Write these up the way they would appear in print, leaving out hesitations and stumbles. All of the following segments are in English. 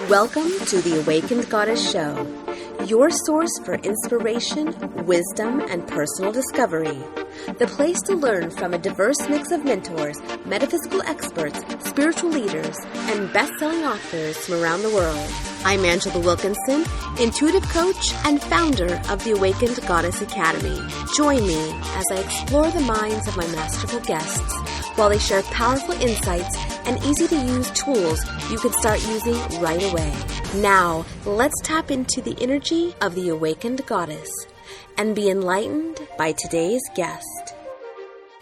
Welcome to the Awakened Goddess Show, your source for inspiration, wisdom, and personal discovery. The place to learn from a diverse mix of mentors, metaphysical experts, spiritual leaders, and best-selling authors from around the world. I'm Angela Wilkinson, intuitive coach and founder of the Awakened Goddess Academy. Join me as I explore the minds of my masterful guests while they share powerful insights and easy-to-use tools you can start using right away. Now, let's tap into the energy of the Awakened Goddess and be enlightened by today's guest.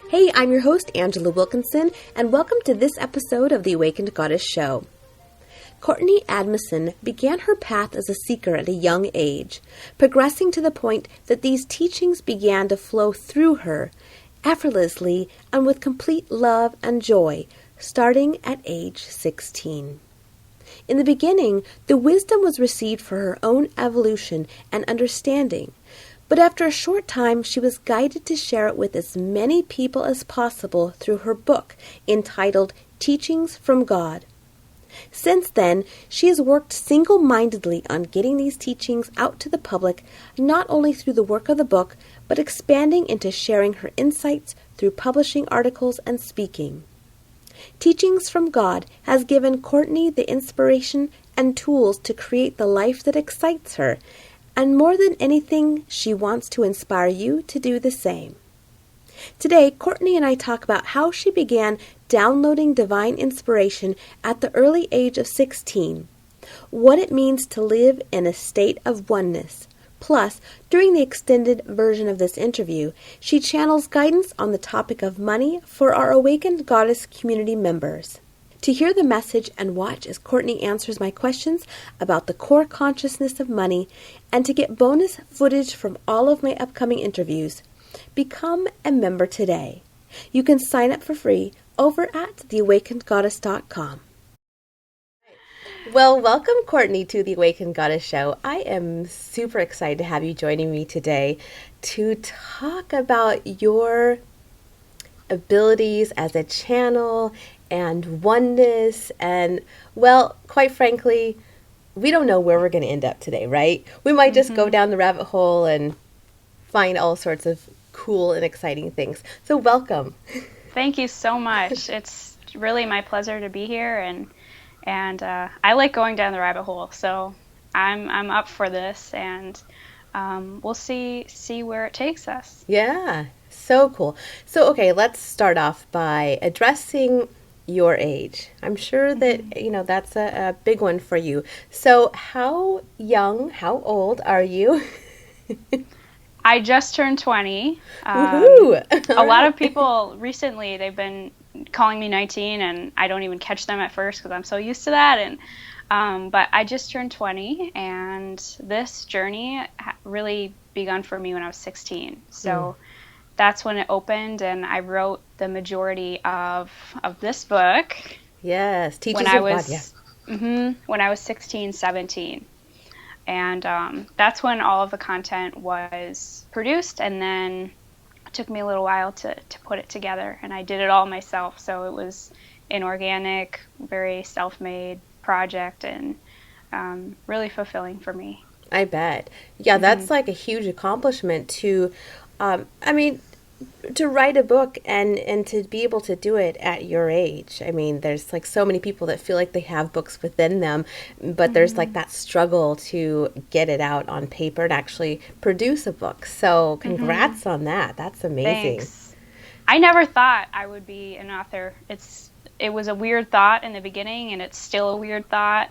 Hey, I'm your host, Angela Wilkinson, and welcome to this episode of the Awakened Goddess Show. Courtney Amundson began her path as a seeker at a young age, progressing to the point that these teachings began to flow through her effortlessly and with complete love and joy, starting at age 16. In the beginning, the wisdom was received for her own evolution and understanding, but after a short time, she was guided to share it with as many people as possible through her book entitled Teachings from God. Since then, she has worked single-mindedly on getting these teachings out to the public, not only through the work of the book, but expanding into sharing her insights through publishing articles and speaking. Teachings from God has given Courtney the inspiration and tools to create the life that excites her, and more than anything, she wants to inspire you to do the same. Today, Courtney and I talk about how she began downloading divine inspiration at the early age of 16, what it means to live in a state of oneness. Plus, during the extended version of this interview, she channels guidance on the topic of money for our Awakened Goddess community members. To hear the message and watch as Courtney answers my questions about the core consciousness of money, and to get bonus footage from all of my upcoming interviews, become a member today. You can sign up for free over at theawakenedgoddess.com. Well, welcome, Courtney, to the Awakened Goddess Show. I am super excited to have you joining me today to talk about your abilities as a channel and oneness. And, well, quite frankly, we don't know where we're going to end up today, right? We might just go down the rabbit hole and find all sorts of cool and exciting things. So welcome. Thank you so much. It's really my pleasure to be here, and I like going down the rabbit hole, so I'm up for this, and we'll see where it takes us. Yeah, so cool. So, okay, let's start off by addressing your age. I'm sure that, that's a big one for you. So how old are you? I just turned 20. Woohoo! A lot of people recently, they've been calling me 19, and I don't even catch them at first because I'm so used to that. And but I just turned 20, and this journey really begun for me when I was 16. So that's when it opened, and I wrote the majority of this book. Yes, Teachings of God. Yes. When I was 16, 17. And that's when all of the content was produced, and then it took me a little while to put it together, and I did it all myself. So it was an organic, very self-made project, and really fulfilling for me. I bet. Yeah, that's like a huge accomplishment to, to write a book and to be able to do it at your age. I mean, there's like so many people that feel like they have books within them, but there's like that struggle to get it out on paper and actually produce a book. So congrats on that. That's amazing. Thanks. I never thought I would be an author. It was a weird thought in the beginning, and it's still a weird thought.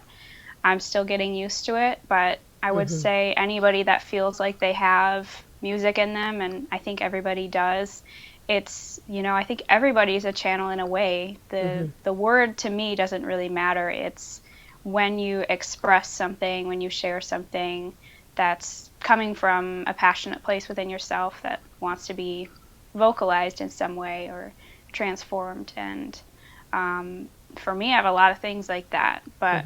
I'm still getting used to it, but I would say anybody that feels like they have music in them, and I think everybody does, it's, I think everybody's a channel in a way. The word to me doesn't really matter. It's when you express something, when you share something that's coming from a passionate place within yourself that wants to be vocalized in some way or transformed. And for me, I have a lot of things like that, but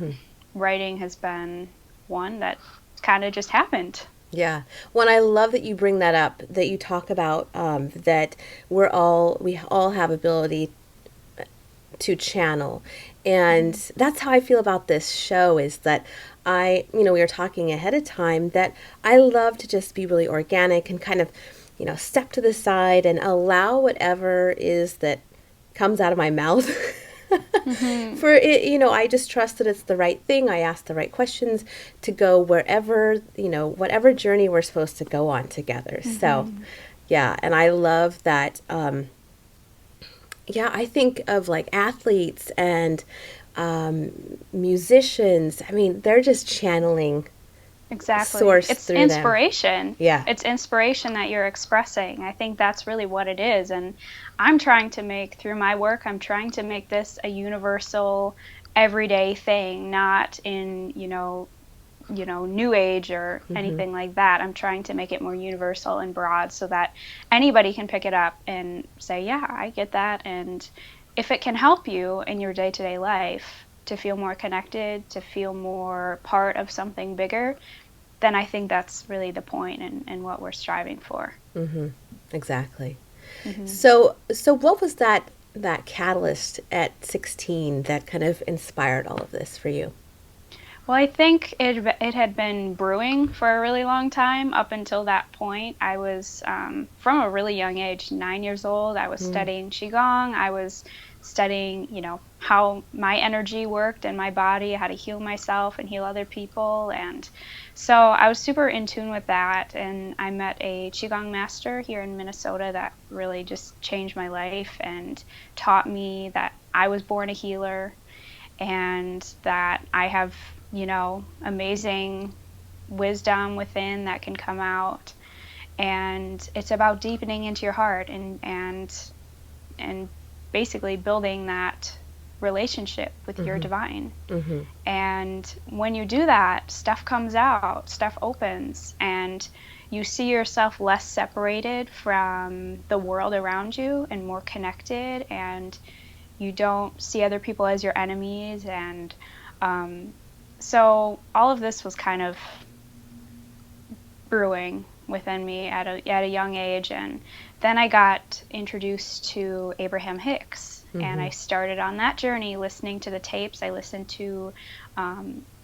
writing has been one that kind of just happened. Yeah. Well, I love that you bring that up, that you talk about that we all have ability to channel. And that's how I feel about this show, is that we were talking ahead of time that I love to just be really organic and kind of, step to the side and allow whatever is that comes out of my mouth. For it, I just trust that it's the right thing. I ask the right questions to go wherever, whatever journey we're supposed to go on together. So, yeah, and I love that. I think of like athletes and musicians. I mean, they're just channeling Exactly. source It's through inspiration. them. Yeah. It's inspiration that you're expressing. I think that's really what it is. And I'm trying to make, through my work, I'm trying to make this a universal, everyday thing, not in, new age or anything like that. I'm trying to make it more universal and broad so that anybody can pick it up and say, yeah, I get that. And if it can help you in your day-to-day life to feel more connected, to feel more part of something bigger, then I think that's really the point and what we're striving for. Exactly. So what was that catalyst at 16 that kind of inspired all of this for you? Well, I think it had been brewing for a really long time. Up until that point, I was, from a really young age, 9 years old, I was studying Qigong. I was studying, how my energy worked in my body, how to heal myself and heal other people. And so I was super in tune with that. And I met a Qigong master here in Minnesota that really just changed my life and taught me that I was born a healer and that I have, amazing wisdom within that can come out. And it's about deepening into your heart and basically building that relationship with your divine. And when you do that, stuff comes out, stuff opens, and you see yourself less separated from the world around you and more connected, and you don't see other people as your enemies. And so all of this was kind of brewing within me at a young age. And then I got introduced to Abraham Hicks, and I started on that journey listening to the tapes. I listened to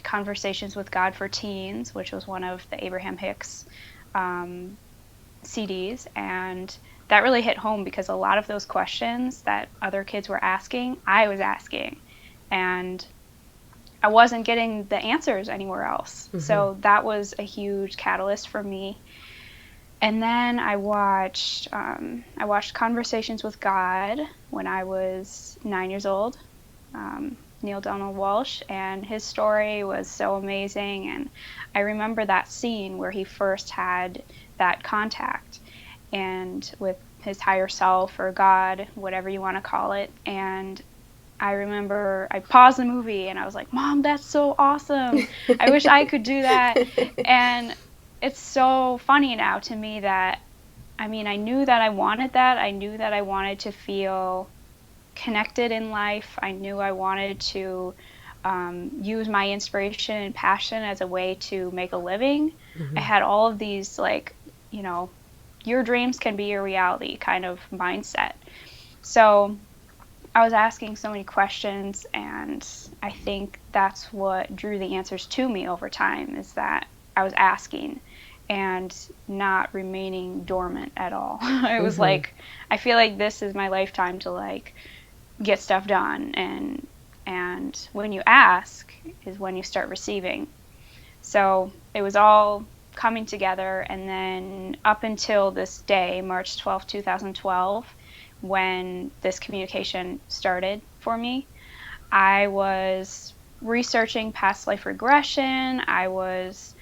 Conversations with God for Teens, which was one of the Abraham Hicks CDs, and that really hit home because a lot of those questions that other kids were asking, I was asking, and I wasn't getting the answers anywhere else. So that was a huge catalyst for me. And then I watched Conversations with God when I was 9 years old, Neil Donald Walsh, and his story was so amazing. And I remember that scene where he first had that contact and with his higher self or God, whatever you want to call it. And I remember I paused the movie and I was like, Mom, that's so awesome. I wish I could do that. And it's so funny now to me that, I knew that I wanted that. I knew that I wanted to feel connected in life. I knew I wanted to use my inspiration and passion as a way to make a living. I had all of these, your dreams can be your reality kind of mindset. So I was asking so many questions, and I think that's what drew the answers to me over time, is that I was asking and not remaining dormant at all. It was like, I feel like this is my lifetime to get stuff done, and when you ask is when you start receiving. So it was all coming together, and then up until this day, March 12th, 2012, when this communication started for me, I was researching past life regression. I was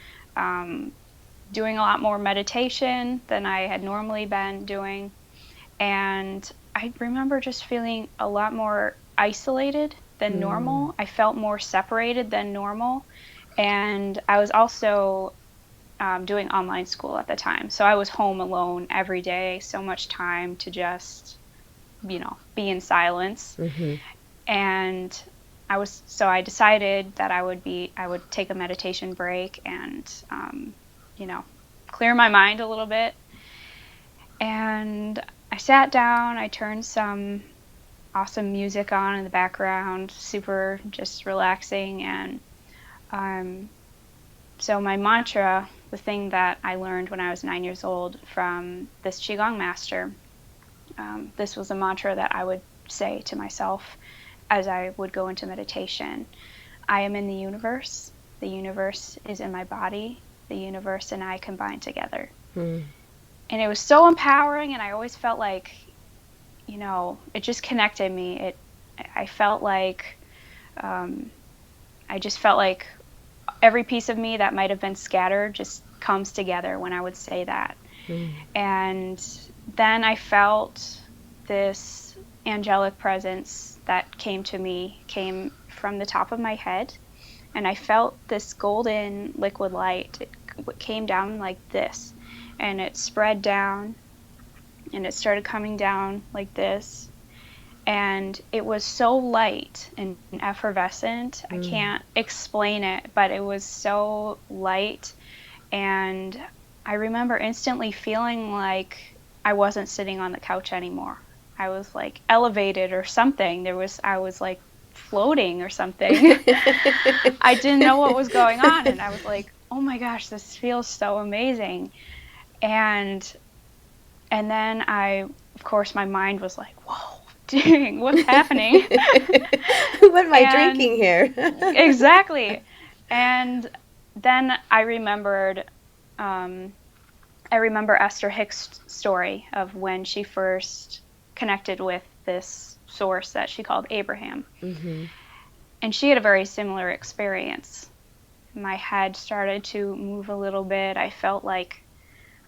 doing a lot more meditation than I had normally been doing. And I remember just feeling a lot more isolated than normal. I felt more separated than normal. And I was also doing online school at the time. So I was home alone every day, so much time to just, be in silence. And I decided that I would take a meditation break and, clear my mind a little bit. And I sat down, I turned some awesome music on in the background, super just relaxing. And so my mantra, the thing that I learned when I was 9 years old from this Qigong master, this was a mantra that I would say to myself as I would go into meditation. I am in the universe. The universe is in my body. The universe and I combine together. And it was so empowering, and I always felt like, you know, it just connected me. I felt like, I just felt like every piece of me that might have been scattered just comes together when I would say that. And then I felt this angelic presence that came to me, came from the top of my head, and I felt this golden liquid light. It came down like this, and it spread down, and it started coming down like this, and it was so light and effervescent. I can't explain it, but it was so light, and I remember instantly feeling like I wasn't sitting on the couch anymore. I was like elevated or something. I was like floating or something. I didn't know what was going on, and I was like, oh my gosh, this feels so amazing. And then of course, my mind was like, whoa, dang, what's happening? What am I drinking here? Exactly. And then I remembered Esther Hicks' story of when she first connected with this source that she called Abraham. And she had a very similar experience. My head started to move a little bit. I felt like,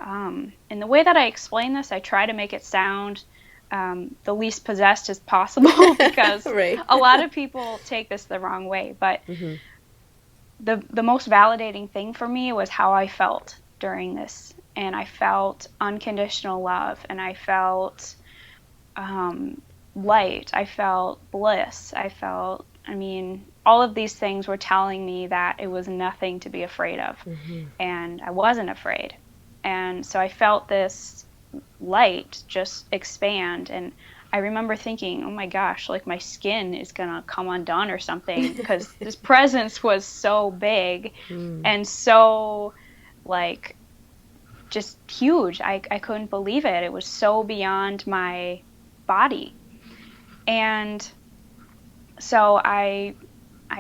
in the way that I explain this, I try to make it sound the least possessed as possible, because right. A lot of people take this the wrong way. But the most validating thing for me was how I felt during this. And I felt unconditional love, and I felt light. I felt bliss. All of these things were telling me that it was nothing to be afraid of. And I wasn't afraid. And so I felt this light just expand. And I remember thinking, oh my gosh, like my skin is going to come undone or something, because this presence was so big and so like just huge. I couldn't believe it. It was so beyond my body. And so I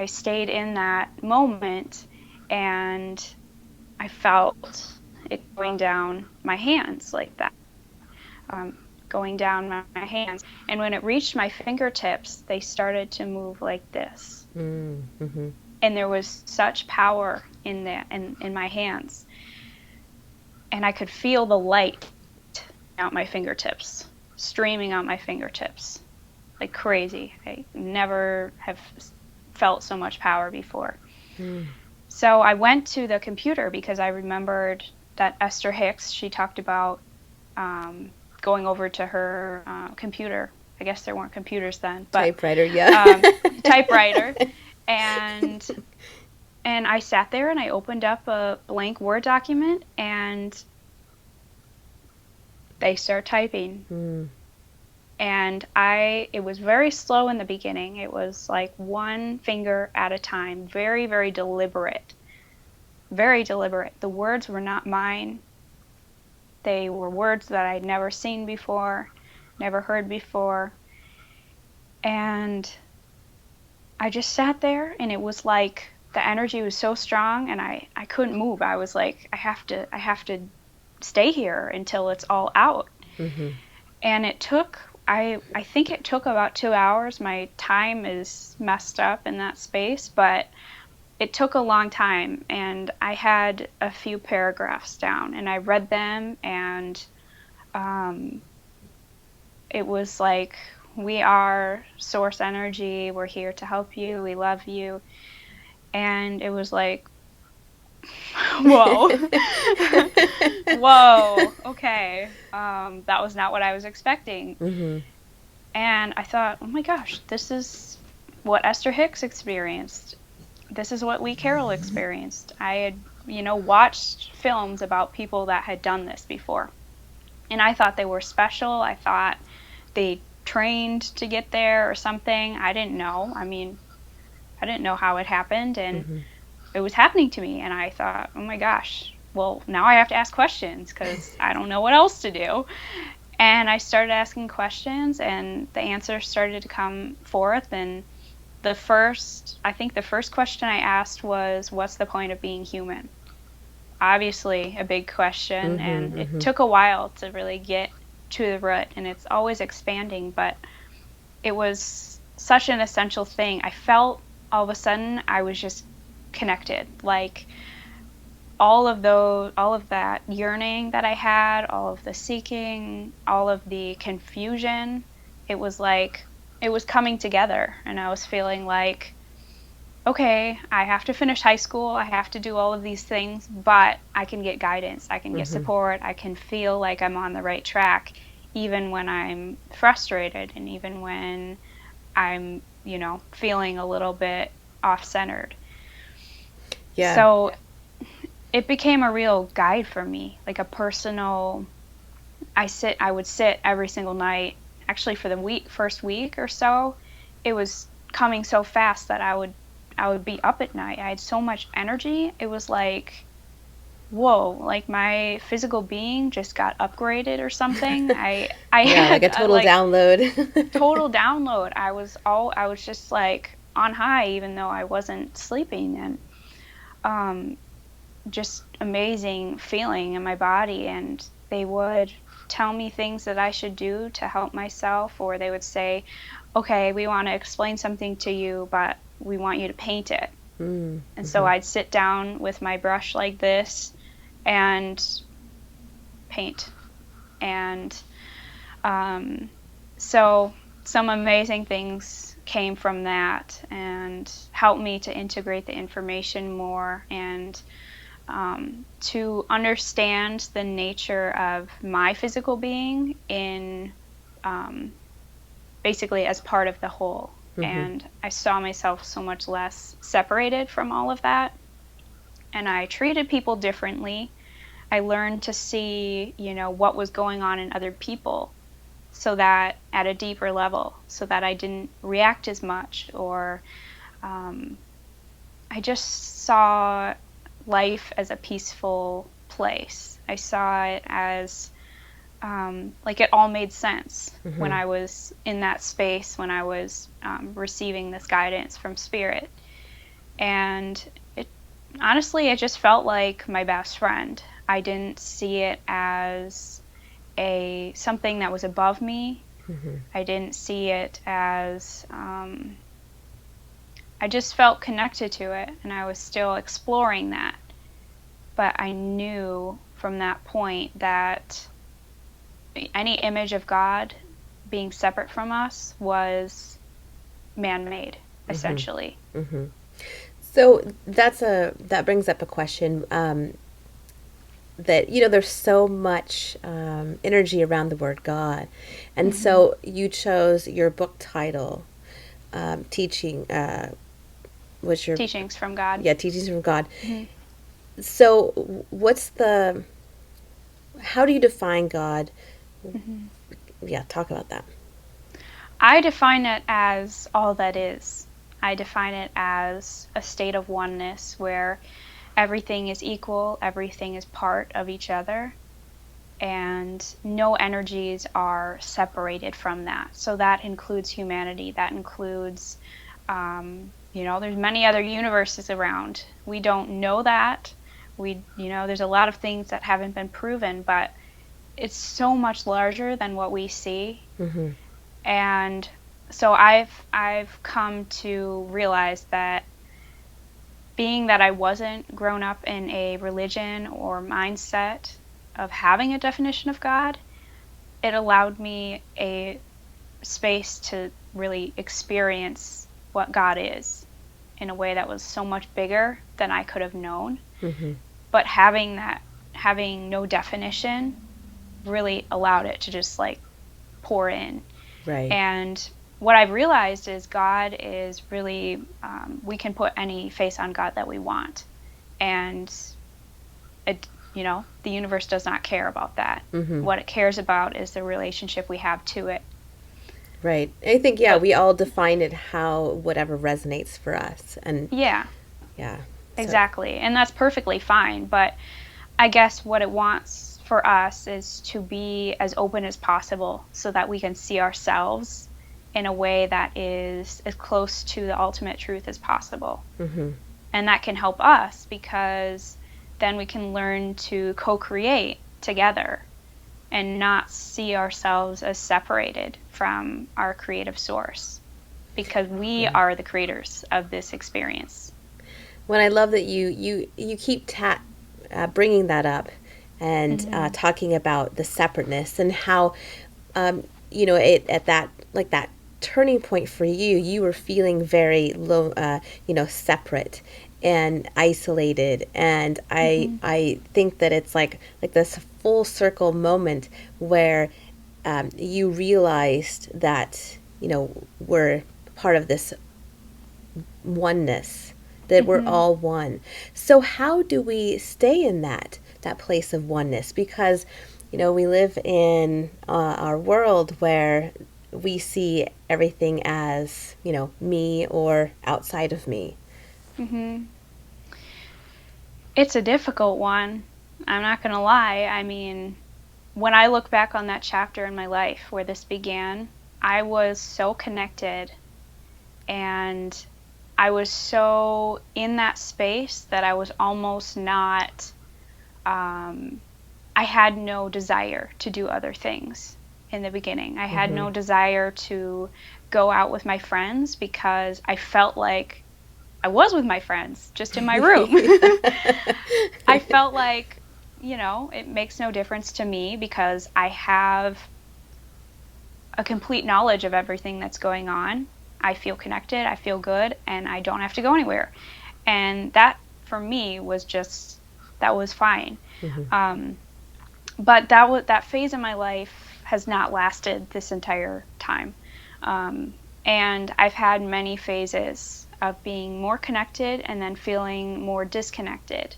stayed in that moment, and I felt it going down my hands like that, going down my hands. And when it reached my fingertips, they started to move like this. And there was such power in my hands. And I could feel the light out my fingertips, streaming out my fingertips like crazy. I never have felt so much power before. So I went to the computer because I remembered that Esther Hicks, she talked about going over to her computer. I guess there weren't computers then. But, typewriter, yeah. Typewriter. And I sat there and I opened up a blank Word document, and they start typing. And it was very slow in the beginning. It was like one finger at a time, very, very deliberate. Very deliberate. The words were not mine. They were words that I'd never seen before, never heard before. And I just sat there, and it was like the energy was so strong, and I couldn't move. I was like, I have to stay here until it's all out. And it took, I think it took about 2 hours. My time is messed up in that space, but it took a long time. And I had a few paragraphs down, and I read them, and it was like, we are source energy. We're here to help you. We love you. And it was like, whoa. Whoa, okay. That was not what I was expecting. And I thought, oh my gosh, this is what Esther Hicks experienced. This is what Lee Carroll experienced. I had, watched films about people that had done this before. And I thought they were special. I thought they trained to get there or something. I didn't know. I mean, I didn't know how it happened, and it was happening to me. And I thought, oh my gosh, well, now I have to ask questions because I don't know what else to do. And I started asking questions, and the answers started to come forth. And I think the first question I asked was, what's the point of being human? Obviously a big question, and it took a while to really get to the root, and it's always expanding, but it was such an essential thing. I felt all of a sudden I was just connected. Like all of that yearning that I had, all of the seeking, all of the confusion, it was like it was coming together, and I was feeling like, okay, I have to finish high school, I have to do all of these things, but I can get guidance, I can get support, I can feel like I'm on the right track, even when I'm frustrated and even when I'm, feeling a little bit off-centered. Yeah. So it became a real guide for me, like a personal, I would sit every single night. Actually, for the first week or so, it was coming so fast that I would be up at night. I had so much energy. It was like, whoa, like my physical being just got upgraded or something. I had like a total download. Total download. I was just like on high, even though I wasn't sleeping, and just amazing feeling in my body. And they would tell me things that I should do to help myself, or they would say, okay, we want to explain something to you, but we want you to paint it. And so I'd sit down with my brush like this and paint. And so some amazing things came from that and helped me to integrate the information more and to understand the nature of my physical being in basically as part of the whole. And I saw myself so much less separated from all of that. And I treated people differently. I learned to see, what was going on in other people, so that at a deeper level, so that I didn't react as much, or I just saw life as a peaceful place. I saw it as like it all made sense when I was in that space, when I was receiving this guidance from Spirit. And honestly, it just felt like my best friend. I didn't see it as something that was above me. I didn't see it as I just felt connected to it, and I was still exploring that. But I knew from that point that any image of God being separate from us was man-made, essentially. So that brings up a question that, there's so much energy around the word God. And so you chose your book title, Teachings from God. Yeah, Teachings from God. So how do you define God? Yeah, talk about that. I define it as all that is. I define it as a state of oneness where everything is equal, everything is part of each other, and no energies are separated from that. So that includes humanity, that includes, there's many other universes around. We don't know that. There's a lot of things that haven't been proven, but it's so much larger than what we see. And so I've come to realize that being that I wasn't grown up in a religion or mindset of having a definition of God, it allowed me a space to really experience what God is in a way that was so much bigger than I could have known. But having no definition really allowed it to just like pour in. Right. And what I've realized is God is really, we can put any face on God that we want. And the universe does not care about that. What it cares about is the relationship we have to it. Right. I think, yeah, we all define it how whatever resonates for us. And Yeah, yeah. So, exactly. And that's perfectly fine. But I guess what it wants for us is to be as open as possible so that we can see ourselves in a way that is as close to the ultimate truth as possible. mm-hmm. And that can help us because then we can learn to co-create together and not see ourselves as separated from our creative source, because we Yeah. are the creators of this experience. When I love that you keep bringing that up and Mm-hmm. talking about the separateness and how it at that like that turning point for you, you were feeling very low, separate and isolated. And I Mm-hmm. I think that it's like this full circle moment where you realized that we're part of this oneness, that we're Mm-hmm. all one. So how do we stay in that place of oneness? Because we live in our world where we see everything as me or outside of me. Mm-hmm. It's a difficult one. I'm not going to lie. I mean, when I look back on that chapter in my life where this began, I was so connected and I was so in that space that I was almost not, I had no desire to do other things in the beginning. I had Mm-hmm. no desire to go out with my friends because I felt like I was with my friends just in my room. I felt like, it makes no difference to me because I have a complete knowledge of everything that's going on. I feel connected, I feel good, and I don't have to go anywhere. And that, for me, that was fine. Mm-hmm. Um, but that phase in my life has not lasted this entire time. And I've had many phases of being more connected and then feeling more disconnected.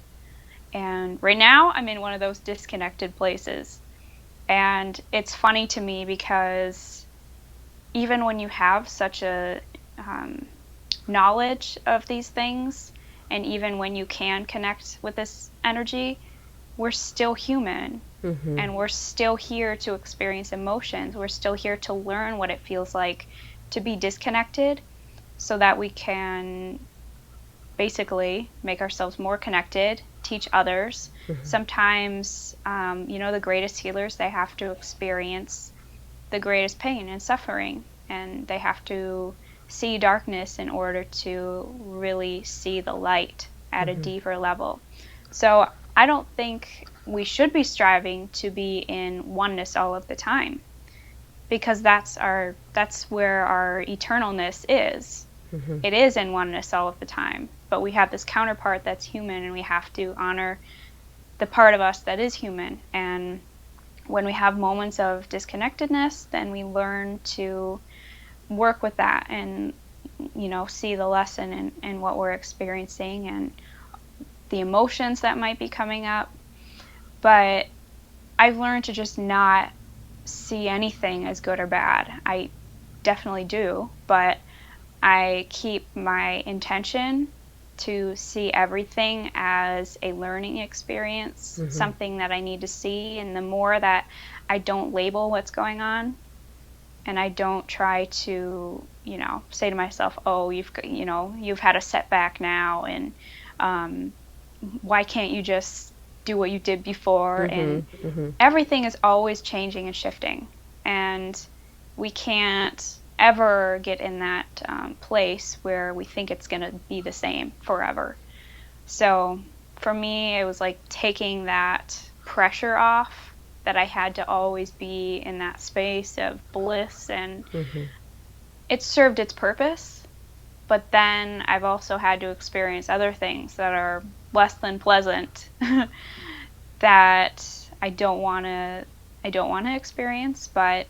And right now, I'm in one of those disconnected places. And it's funny to me because even when you have such a um, knowledge of these things, and even when you can connect with this energy, we're still human Mm-hmm. and we're still here to experience emotions. We're still here to learn what it feels like to be disconnected so that we can basically make ourselves more connected, teach others. Mm-hmm. Sometimes, the greatest healers, they have to experience the greatest pain and suffering, and they have to see darkness in order to really see the light at a Mm-hmm. deeper level. So I don't think we should be striving to be in oneness all of the time, because that's where our eternalness is. Mm-hmm. It is in oneness all of the time, but we have this counterpart that's human, and we have to honor the part of us that is human. And when we have moments of disconnectedness, then we learn to work with that and see the lesson in what we're experiencing and the emotions that might be coming up. But I've learned to just not see anything as good or bad. I definitely do, but I keep my intention to see everything as a learning experience, Mm-hmm. something that I need to see. And the more that I don't label what's going on, and I don't try to, say to myself, oh, you've had a setback now, and why can't you just do what you did before? And Mm-hmm. Mm-hmm. everything is always changing and shifting, and we can't ever get in that place where we think it's going to be the same forever. So for me, it was like taking that pressure off, that I had to always be in that space of bliss, and Mm-hmm. it served its purpose. But then I've also had to experience other things that are less than pleasant that I don't want to experience, but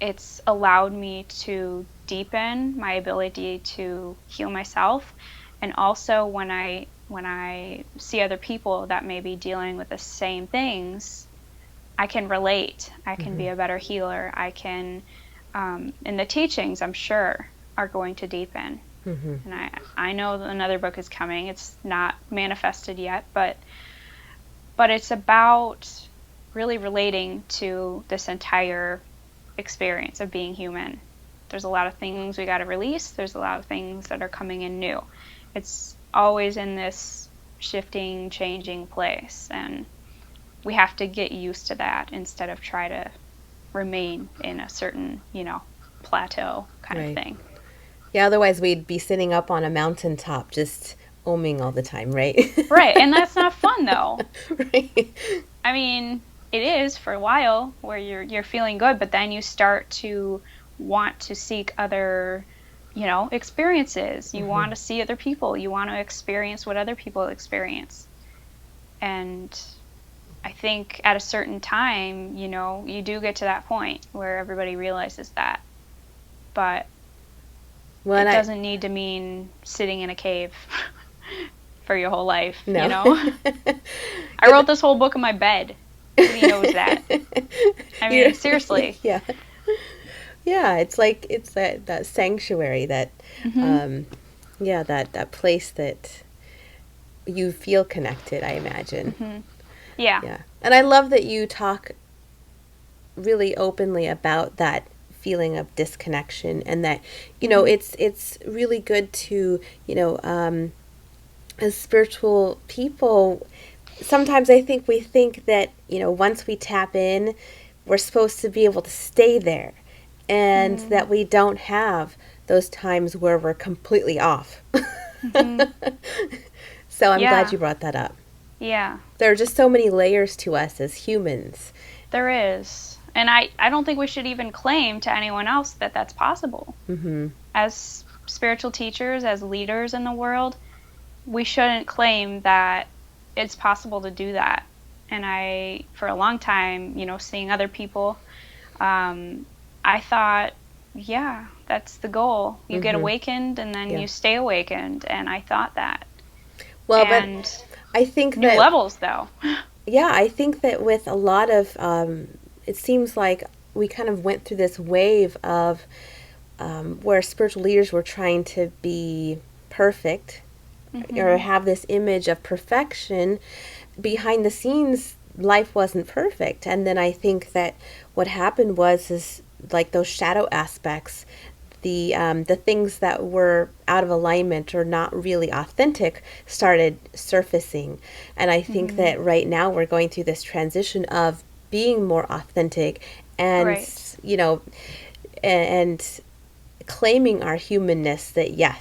it's allowed me to deepen my ability to heal myself. And also when I see other people that may be dealing with the same things, I can relate. I can Mm-hmm. be a better healer. I can And the teachings, I'm sure, are going to deepen. And I know that another book is coming. It's not manifested yet, but it's about really relating to this entire experience of being human. There's a lot of things we got to release. There's a lot of things that are coming in new. It's always in this shifting, changing place, and we have to get used to that instead of try to remain in a certain, plateau kind of thing. Yeah, otherwise we'd be sitting up on a mountaintop just oming all the time, right? Right, and that's not fun though. Right. I mean, it is for a while where you're feeling good, but then you start to want to seek other, experiences. You want to see other people. You want to experience what other people experience. And I think at a certain time, you do get to that point where everybody realizes that. But it doesn't need to mean sitting in a cave for your whole life, No. I wrote this whole book in my bed. Nobody knows that. I mean, seriously. Yeah. Yeah, it's like, it's that sanctuary, that, that place that you feel connected, I imagine. Yeah. Yeah. And I love that you talk really openly about that feeling of disconnection, and that, it's really good to, as spiritual people, sometimes I think we think that, once we tap in, we're supposed to be able to stay there, and that we don't have those times where we're completely off. So I'm glad you brought that up. Yeah. There are just so many layers to us as humans. There is. And I don't think we should even claim to anyone else that that's possible. As spiritual teachers, as leaders in the world, we shouldn't claim that it's possible to do that. And for a long time, seeing other people, I thought, yeah, that's the goal. You get awakened, and then you stay awakened. And I thought that. Well, but I think new levels, though. Yeah, I think that with a lot of, it seems like we kind of went through this wave of where spiritual leaders were trying to be perfect, or have this image of perfection. Behind the scenes, life wasn't perfect. And then I think that what happened is like those shadow aspects, the things that were out of alignment or not really authentic started surfacing. And I think that right now we're going through this transition of being more authentic, and and claiming our humanness, that yes,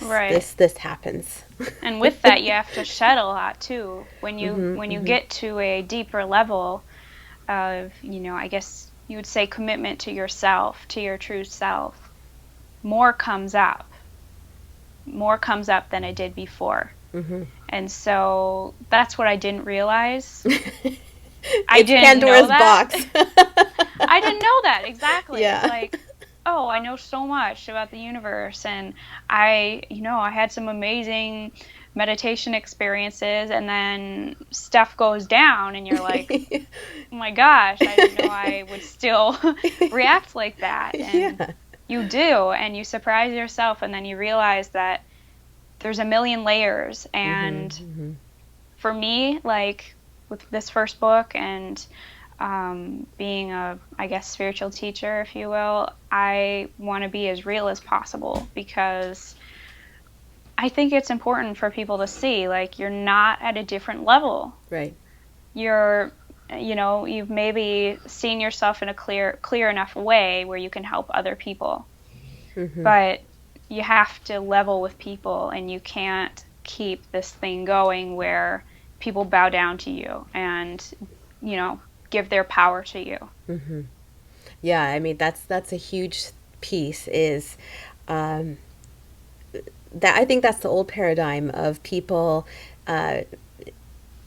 this happens. And with that, you have to shed a lot too. When you get to a deeper level of, I guess you would say, commitment to yourself, to your true self, more comes up than it did before. And so that's what I didn't realize. I didn't Pandora's know that. box. I didn't know that, exactly. Yeah. It's like, oh, I know so much about the universe, and I had some amazing meditation experiences, and then stuff goes down, and you're like, oh my gosh, I didn't know I would still react like that. And you do, and you surprise yourself, and then you realize that there's a million layers. And for me, like with this first book, and being a, I guess, spiritual teacher, if you will, I want to be as real as possible, because I think it's important for people to see, like, you're not at a different level. Right. You've maybe seen yourself in a clear enough way where you can help other people. But you have to level with people, and you can't keep this thing going where people bow down to you and, give their power to you. Yeah, I mean, that's a huge piece, is that I think that's the old paradigm of people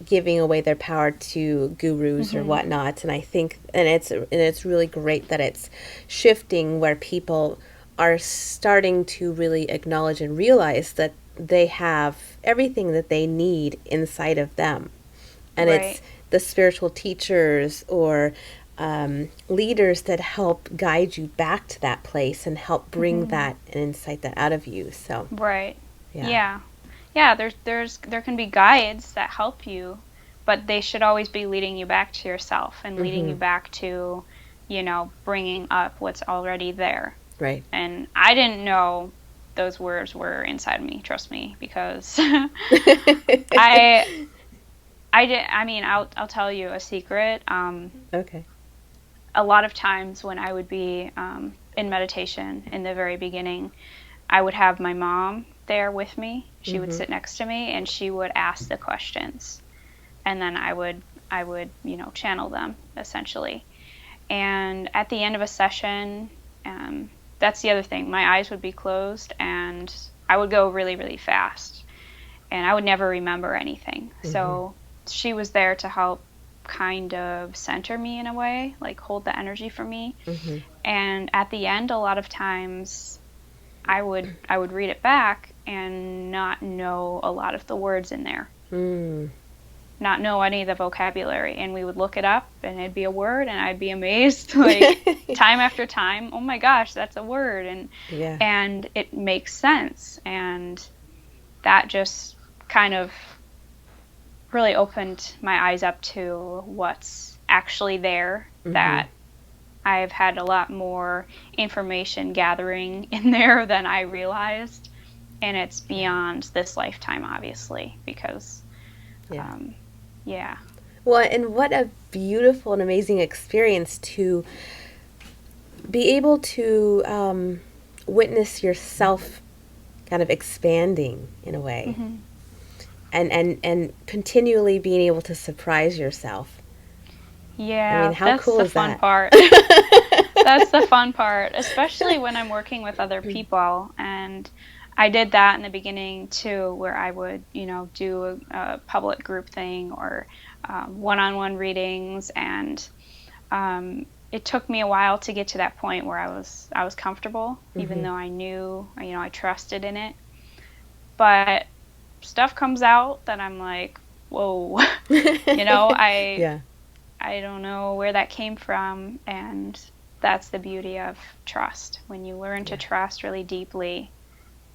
giving away their power to gurus or whatnot. And I think, and it's really great that it's shifting, where people are starting to really acknowledge and realize that they have everything that they need inside of them. And it's the spiritual teachers, or leaders that help guide you back to that place and help bring that and incite that out of you. So Right. Yeah. There can be guides that help you, but they should always be leading you back to yourself and leading you back to, bringing up what's already there. Right. And I didn't know those words were inside me, trust me, because I'll tell you a secret. Okay. A lot of times when I would be in meditation in the very beginning, I would have my mom there with me. She would sit next to me and she would ask the questions. And then I would, channel them essentially. And at the end of a session, that's the other thing. My eyes would be closed and I would go really, really fast. And I would never remember anything. So she was there to help kind of center me in a way, like hold the energy for me. And at the end, a lot of times I would read it back and not know a lot of the words in there. Not know any of the vocabulary, and we would look it up and it'd be a word and I'd be amazed like time after time, oh my gosh, that's a word, and it makes sense. And that just kind of really opened my eyes up to what's actually there, that I've had a lot more information gathering in there than I realized, and it's beyond this lifetime, obviously, because Well, and what a beautiful and amazing experience to be able to witness yourself kind of expanding in a way, and continually being able to surprise yourself. Yeah, I mean, how that's cool the is fun that? part. That's the fun part, especially when I'm working with other people. And I did that in the beginning too, where I would, do a public group thing or one-on-one readings, and it took me a while to get to that point where I was comfortable, even though I knew, I trusted in it. But stuff comes out that I'm like, whoa, I don't know where that came from, and that's the beauty of trust. When you learn to trust really deeply,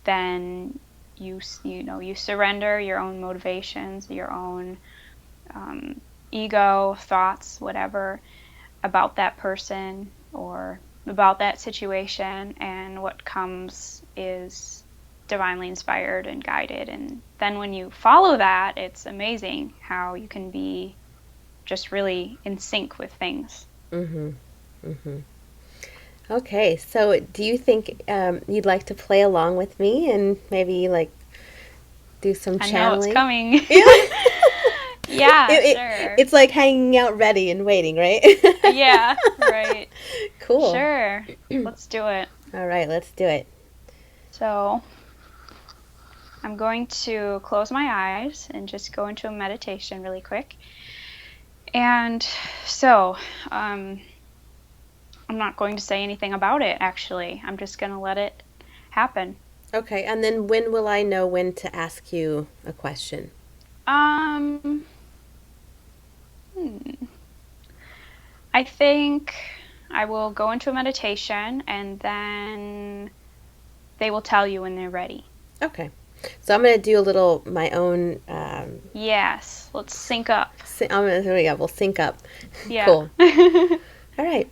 then you surrender your own motivations, your own ego, thoughts, whatever, about that person or about that situation, and what comes is divinely inspired and guided. And then when you follow that, it's amazing how you can be just really in sync with things. Okay, so do you think you'd like to play along with me and maybe like do some channeling? I know it's coming. Yeah, sure. It's like hanging out ready and waiting, right? Yeah, right. Cool. Sure. Let's do it. All right, let's do it. So I'm going to close my eyes and just go into a meditation really quick. And so I'm not going to say anything about it, actually. I'm just going to let it happen. Okay, and then when will I know when to ask you a question? I think I will go into a meditation and then they will tell you when they're ready. Okay. So I'm going to do a little, my own... yes, let's sync up. There we go, we'll sync up. Yeah. Cool. All right.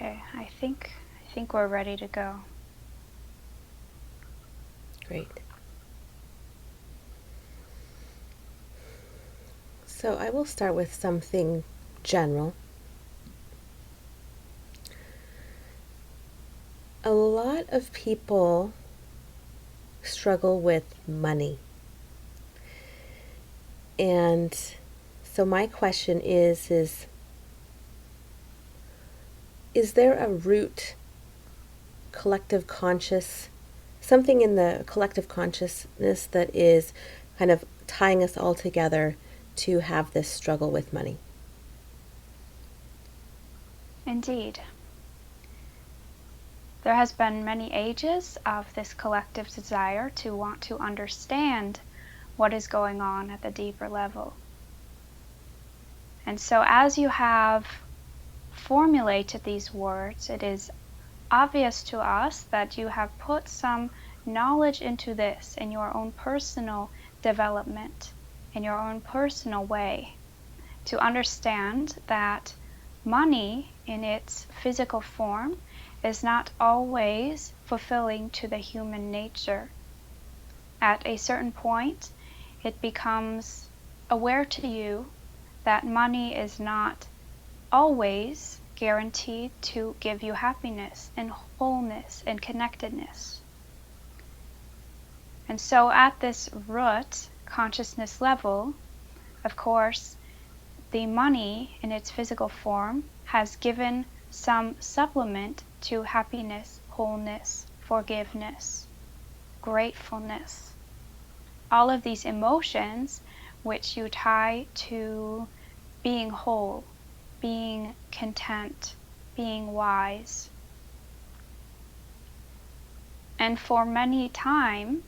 Okay, I think we're ready to go. Great. So I will start with something general. a lot of people struggle with money. And so my question is there a root collective conscious, something in the collective consciousness that is kind of tying us all together to have this struggle with money? Indeed. There has been many ages of this collective desire to want to understand what is going on at the deeper level. And so as you have formulated these words, it is obvious to us that you have put some knowledge into this in your own personal development, in your own personal way, to understand that money in its physical form is not always fulfilling to the human nature. At a certain point, it becomes aware to you that money is not always guaranteed to give you happiness and wholeness and connectedness. And so at this root consciousness level, of course, the money in its physical form has given some supplement to happiness, wholeness, forgiveness, gratefulness. All of these emotions which you tie to being whole, being content, being wise. And for many time,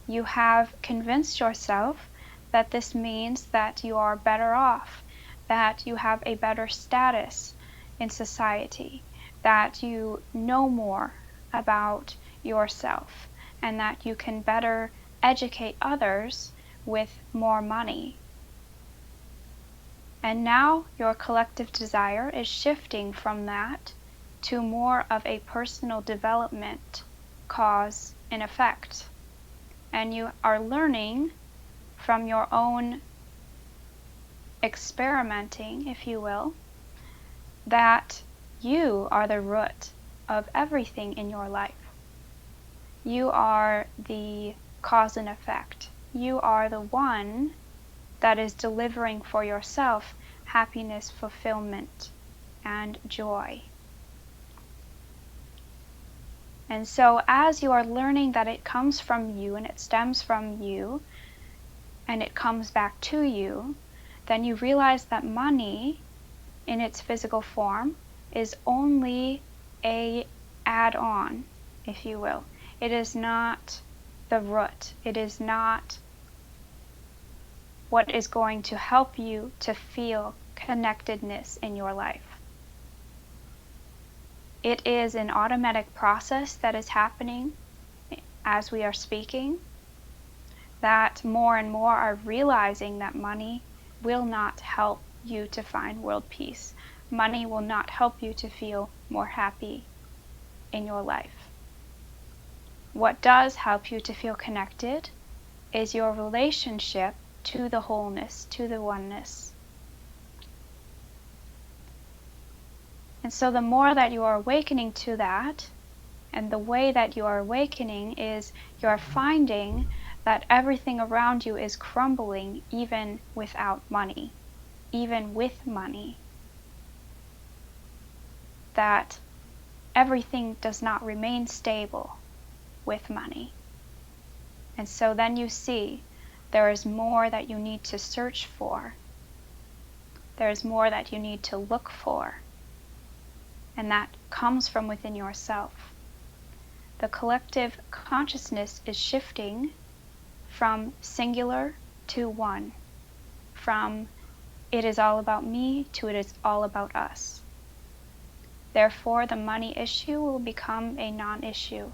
you have convinced yourself that this means that you are better off, that you have a better status in society, that you know more about yourself, and that you can better educate others with more money. And now your collective desire is shifting from that to more of a personal development, cause and effect. And you are learning from your own experimenting, if you will, that you are the root of everything in your life. You are the cause and effect. You are the one that is delivering for yourself happiness, fulfillment, and joy. And so as you are learning that it comes from you and it stems from you and it comes back to you, then you realize that money in its physical form is only a add-on, if you will. It is not the root. It is not what is going to help you to feel connectedness in your life. It is an automatic process that is happening as we are speaking, that more and more are realizing that money will not help you to find world peace. Money will not help you to feel more happy in your life. What does help you to feel connected is your relationship to the wholeness, to the oneness. And so the more that you are awakening to that, and the way that you are awakening is you are finding that everything around you is crumbling even without money, even with money. That everything does not remain stable with money. And so then you see there is more that you need to search for. There is more that you need to look for. And that comes from within yourself. The collective consciousness is shifting from singular to one, from it is all about me to it is all about us. Therefore, the money issue will become a non-issue.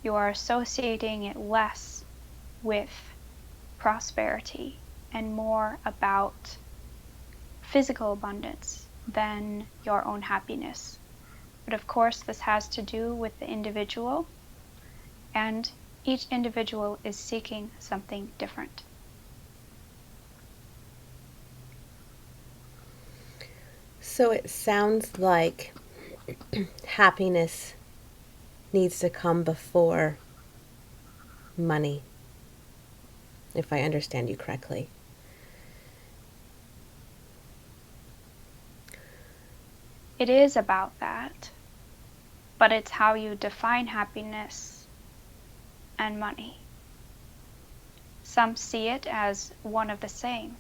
You are associating it less with prosperity and more about physical abundance than your own happiness. But of course, this has to do with the individual, and each individual is seeking something different. So it sounds like happiness needs to come before money, if I understand you correctly. It is about that, but it's how you define happiness and money. Some see it as one of the same.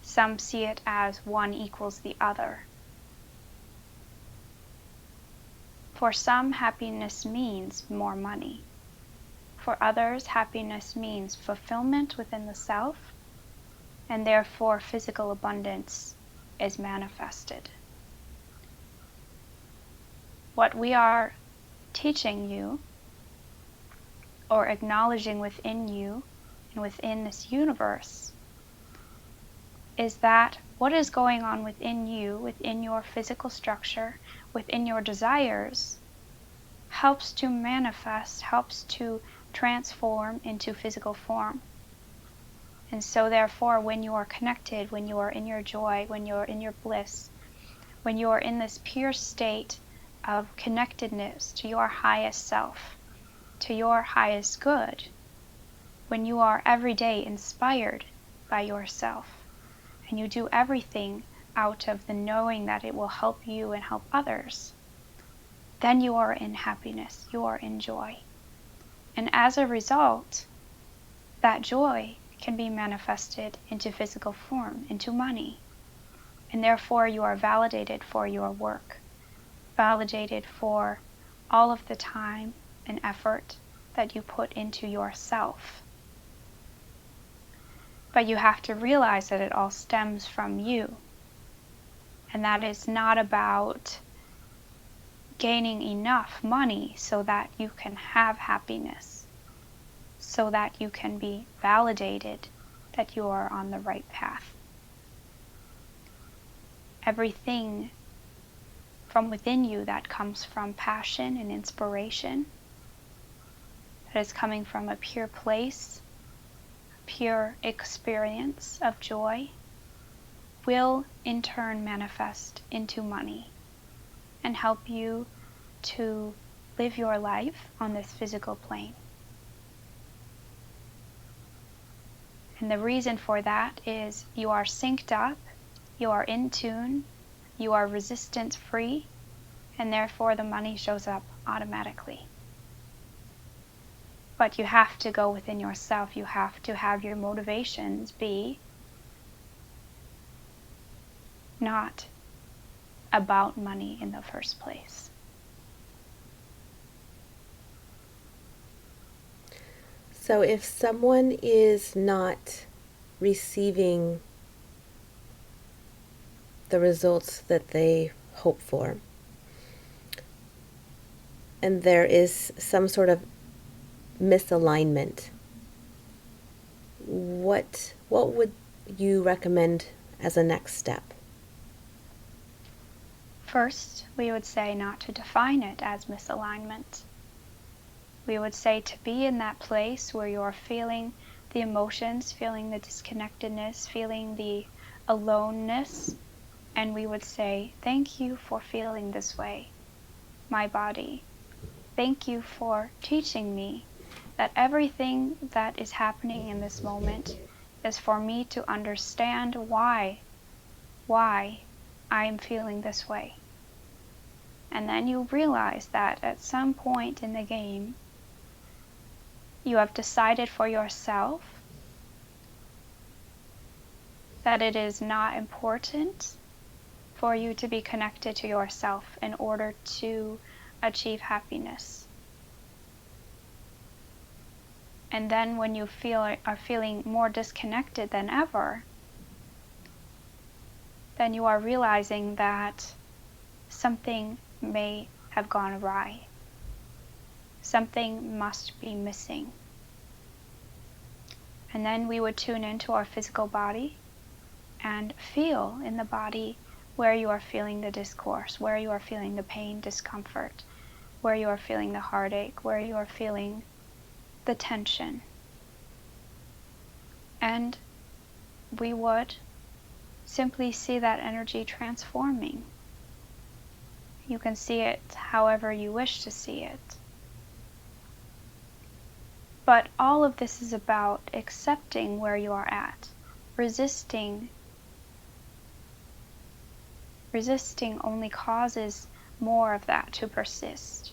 Some see it as one equals the other. For some, happiness means more money. For others, happiness means fulfillment within the self, and therefore physical abundance is manifested. What we are teaching you, or acknowledging within you and within this universe, is that what is going on within you, within your physical structure, within your desires, helps to manifest, helps to transform into physical form. And so therefore, when you are connected, when you are in your joy, when you are in your bliss, when you are in this pure state of connectedness to your highest self, to your highest good, when you are every day inspired by yourself, and you do everything out of the knowing that it will help you and help others, then you are in happiness, you are in joy. And as a result, that joy can be manifested into physical form, into money. And therefore you are validated for your work, validated for all of the time and effort that you put into yourself. But you have to realize that it all stems from you. And that is not about gaining enough money so that you can have happiness, so that you can be validated that you are on the right path. Everything from within you that comes from passion and inspiration, that is coming from a pure place, a pure experience of joy, will in turn manifest into money and help you to live your life on this physical plane. And the reason for that is you are synced up, you are in tune, you are resistance free, and therefore the money shows up automatically. But you have to go within yourself, you have to have your motivations be not about money in the first place. So if someone is not receiving the results that they hope for, and there is some sort of misalignment, what would you recommend as a next step? First, we would say not to define it as misalignment. We would say to be in that place where you're feeling the emotions, feeling the disconnectedness, feeling the aloneness, and we would say, thank you for feeling this way, my body. Thank you for teaching me that everything that is happening in this moment is for me to understand why I am feeling this way. And then you realize that at some point in the game, you have decided for yourself that it is not important for you to be connected to yourself in order to achieve happiness. And then when you are feeling more disconnected than ever, then you are realizing that something may have gone awry. Something must be missing. And then we would tune into our physical body and feel in the body where you are feeling the discourse, where you are feeling the pain, discomfort, where you are feeling the heartache, where you are feeling the tension. And we would simply see that energy transforming You can see it however you wish to see it. But all of this is about accepting where you are at. Resisting only causes more of that to persist.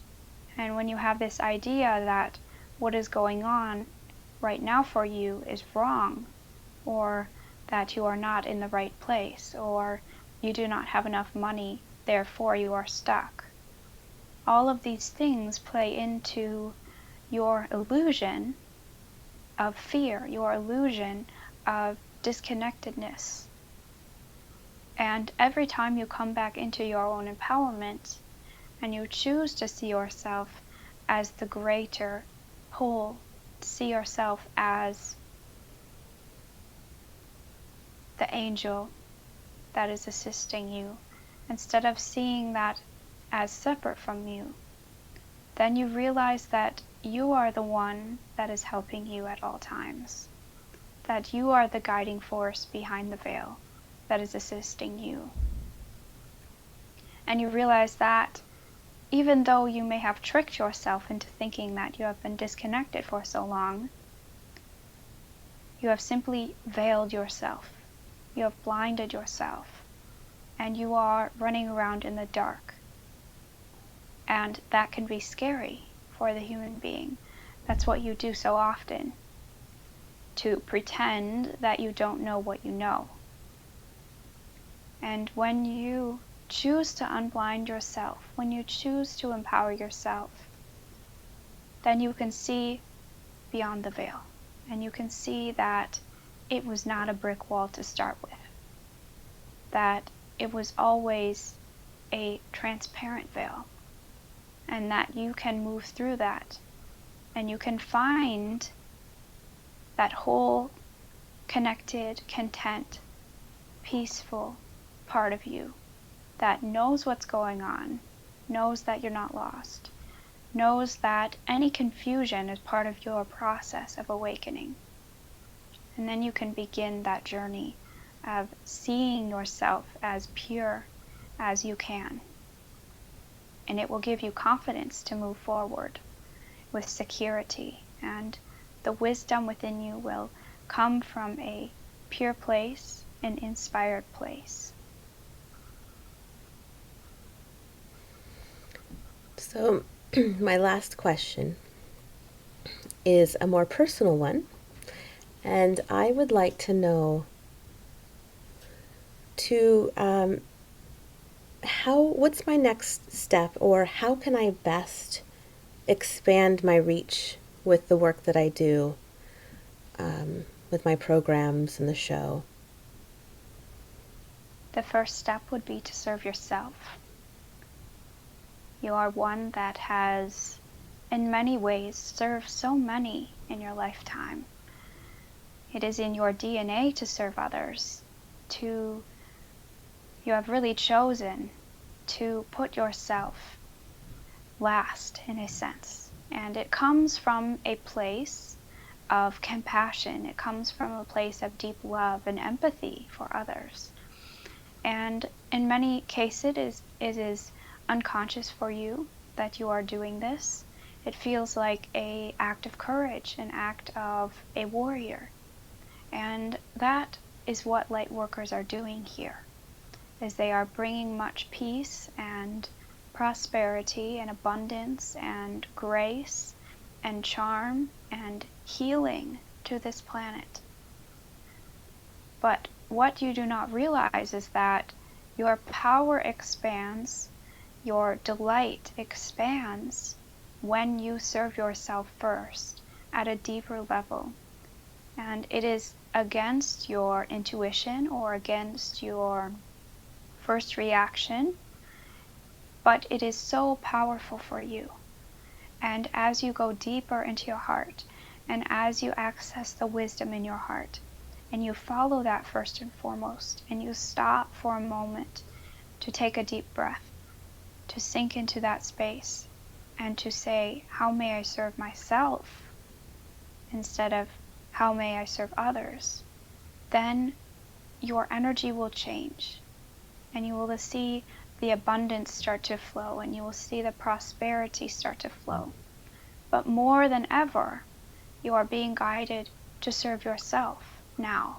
And when you have this idea that what is going on right now for you is wrong, or that you are not in the right place, or you do not have enough money, therefore you are stuck. All of these things play into your illusion of fear, your illusion of disconnectedness. And every time you come back into your own empowerment and you choose to see yourself as the greater whole, see yourself as the angel that is assisting you, instead of seeing that as separate from you, then you realize that you are the one that is helping you at all times, that you are the guiding force behind the veil that is assisting you. And you realize that even though you may have tricked yourself into thinking that you have been disconnected for so long, you have simply veiled yourself, you have blinded yourself, and you are running around in the dark. And that can be scary for the human being. That's what you do so often, to pretend that you don't know what you know. And when you choose to unblind yourself, when you choose to empower yourself, then you can see beyond the veil. And you can see that it was not a brick wall to start with. That it was always a transparent veil. And that you can move through that. And you can find that whole, connected, content, peaceful part of you that knows what's going on, knows that you're not lost, knows that any confusion is part of your process of awakening. And then you can begin that journey of seeing yourself as pure as you can. And it will give you confidence to move forward with security, and the wisdom within you will come from a pure place, an inspired place. So, my last question is a more personal one, and I would like to know what's my next step, or how can I best expand my reach with the work that I do, with my programs and the show? The first step would be to serve yourself. You are one that has, in many ways, served so many in your lifetime. It is in your DNA to serve others. You have really chosen to put yourself last, in a sense. And it comes from a place of compassion. It comes from a place of deep love and empathy for others. And in many cases, it is unconscious for you that you are doing this. It feels like an act of courage, an act of a warrior. And that is what light workers are doing here, is they are bringing much peace and prosperity and abundance and grace and charm and healing to this planet. But what you do not realize is that your power expands, your delight expands when you serve yourself first at a deeper level. And it is against your intuition or against your first reaction, but it is so powerful for you. And as you go deeper into your heart, and as you access the wisdom in your heart, and you follow that first and foremost, and you stop for a moment to take a deep breath, to sink into that space, and to say, how may I serve myself, instead of how may I serve others, then your energy will change, and you will see the abundance start to flow, and you will see the prosperity start to flow. But more than ever, you are being guided to serve yourself now,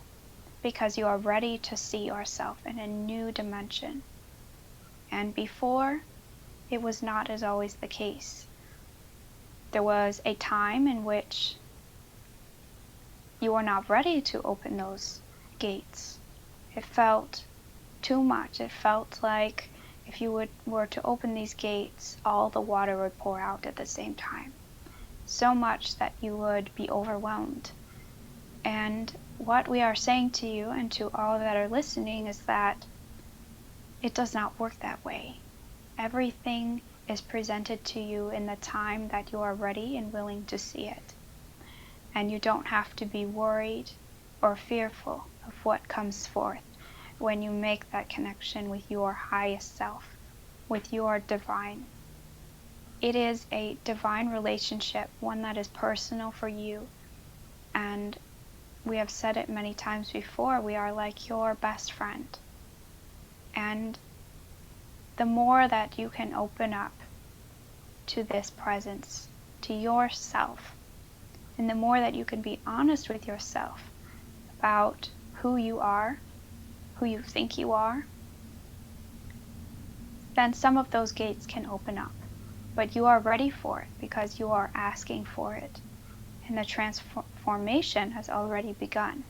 because you are ready to see yourself in a new dimension. And before, it was not as always the case. There was a time in which you were not ready to open those gates. It felt too much. It felt like if you were to open these gates, all the water would pour out at the same time. So much that you would be overwhelmed. And what we are saying to you and to all that are listening is that it does not work that way. Everything is presented to you in the time that you are ready and willing to see it. And you don't have to be worried or fearful of what comes forth when you make that connection with your highest self, with your divine. It is a divine relationship, one that is personal for you. And we have said it many times before, we are like your best friend. And the more that you can open up to this presence, to yourself, and the more that you can be honest with yourself about who you are, who you think you are, then some of those gates can open up. But you are ready for it because you are asking for it. And the transformation has already begun.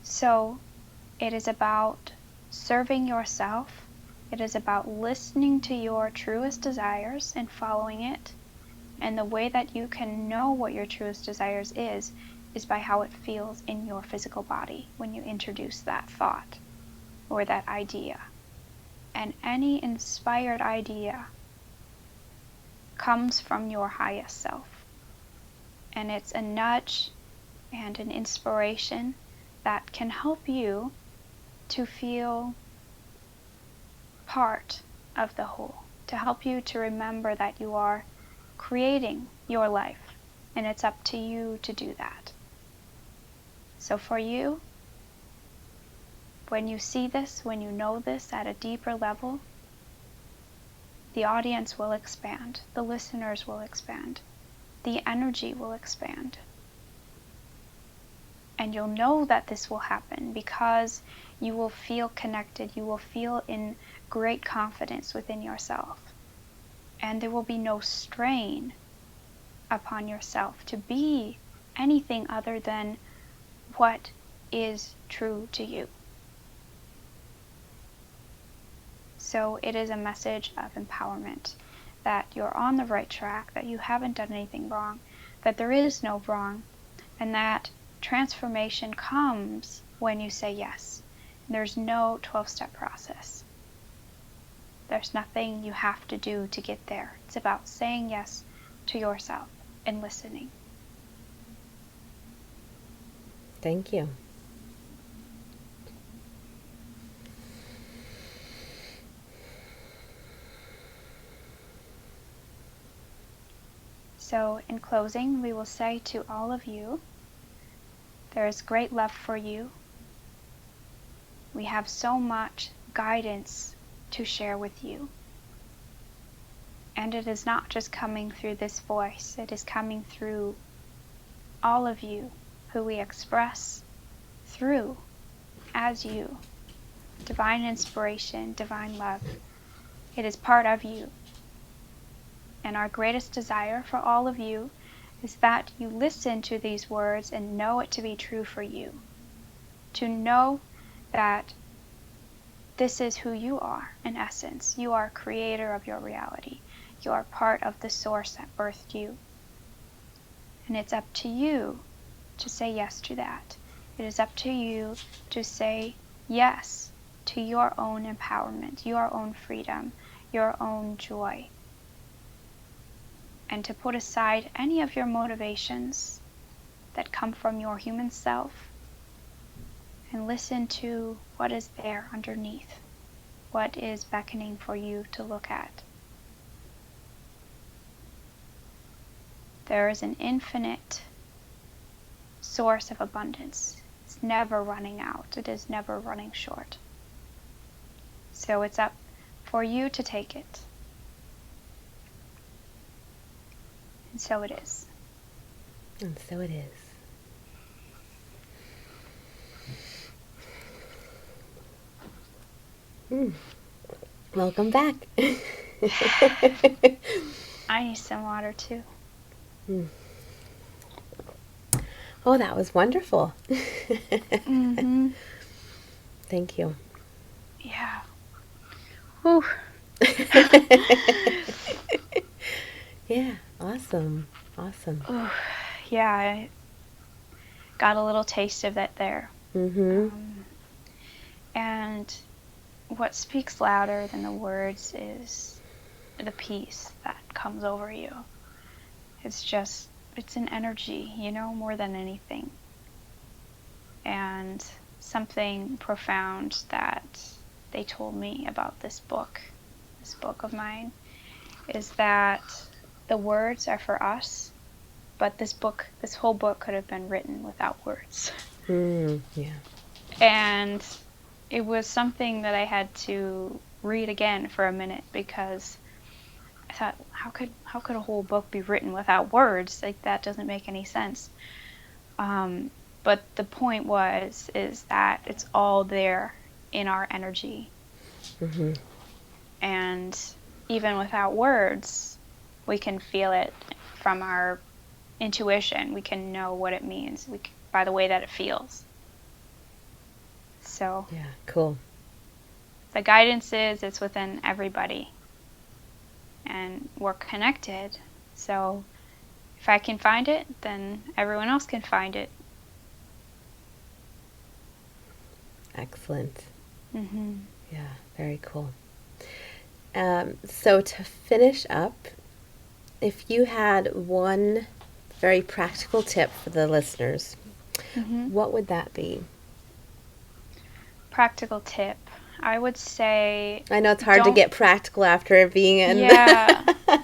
So it is about serving yourself. It is about listening to your truest desires and following it. And the way that you can know what your truest desires is by how it feels in your physical body when you introduce that thought or that idea. And any inspired idea comes from your highest self. And it's a nudge and an inspiration that can help you to feel part of the whole, to help you to remember that you are creating your life, and it's up to you to do that. So for you, when you see this, when you know this at a deeper level, the audience will expand, the listeners will expand, the energy will expand. And you'll know that this will happen because you will feel connected, you will feel in great confidence within yourself. And there will be no strain upon yourself to be anything other than what is true to you. So it is a message of empowerment, that you're on the right track, that you haven't done anything wrong, that there is no wrong, and that transformation comes when you say yes. There's no 12-step process. There's nothing you have to do to get there. It's about saying yes to yourself and listening. Thank you. So in closing, we will say to all of you, there is great love for you. We have so much guidance to share with you. And it is not just coming through this voice, it is coming through all of you who we express through as you. Divine inspiration, divine love. It is part of you. And our greatest desire for all of you is that you listen to these words and know it to be true for you. To know that this is who you are in essence. You are creator of your reality. You are part of the source that birthed you. And it's up to you to say yes to that. It is up to you to say yes to your own empowerment, your own freedom, your own joy. And to put aside any of your motivations that come from your human self and listen to what is there underneath, what is beckoning for you to look at. There is an infinite source of abundance. It's never running out. It is never running short. So it's up for you to take it. And so it is. And so it is. Welcome back. I need some water too. Oh, that was wonderful. Mm-hmm. Thank you. Yeah. Whew. Yeah, awesome. Awesome. Ooh, yeah, I got a little taste of that there. Mm-hmm. And what speaks louder than the words is the peace that comes over you. It's an energy, more than anything. And something profound that they told me about this book of mine, is that the words are for us, but this whole book could have been written without words. Yeah. And it was something that I had to read again for a minute, because I thought, how could a whole book be written without words? Like, that doesn't make any sense. But the point is that it's all there in our energy. Mm-hmm. And even without words, we can feel it from our intuition. We can know what it means by the way that it feels. So Yeah, cool. the guidance it's within everybody. And we're connected. So if I can find it, then everyone else can find it. Excellent. Mm-hmm. Yeah, very cool. So to finish up, if you had one very practical tip for the listeners, what would that be? Practical tip. I would say... I know it's hard to get practical after being in... Yeah.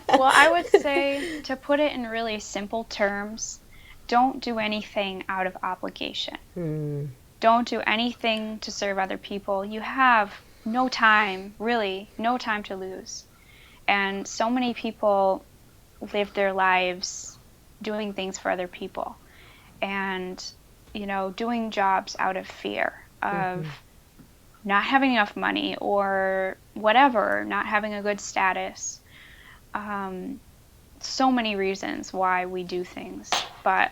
Well, I would say, to put it in really simple terms, don't do anything out of obligation. Don't do anything to serve other people. You have no time, really, no time to lose. And so many people live their lives doing things for other people. And, doing jobs out of fear of not having enough money or whatever, not having a good status. So many reasons why we do things, but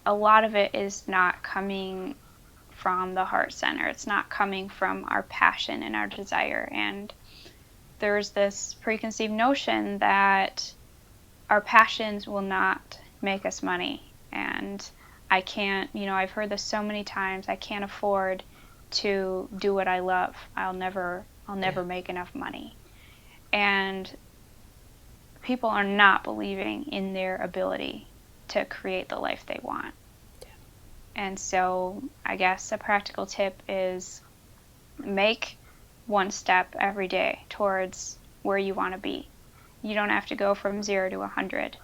a lot of it is not coming from the heart center. It's not coming from our passion and our desire. And there's this preconceived notion that our passions will not make us money. And I can't, I've heard this so many times, I can't afford to do what I love. I'll never make enough money. And people are not believing in their ability to create the life they want. And so I guess a practical tip is make one step every day towards where you want to be. You don't have to go from 0 to 100.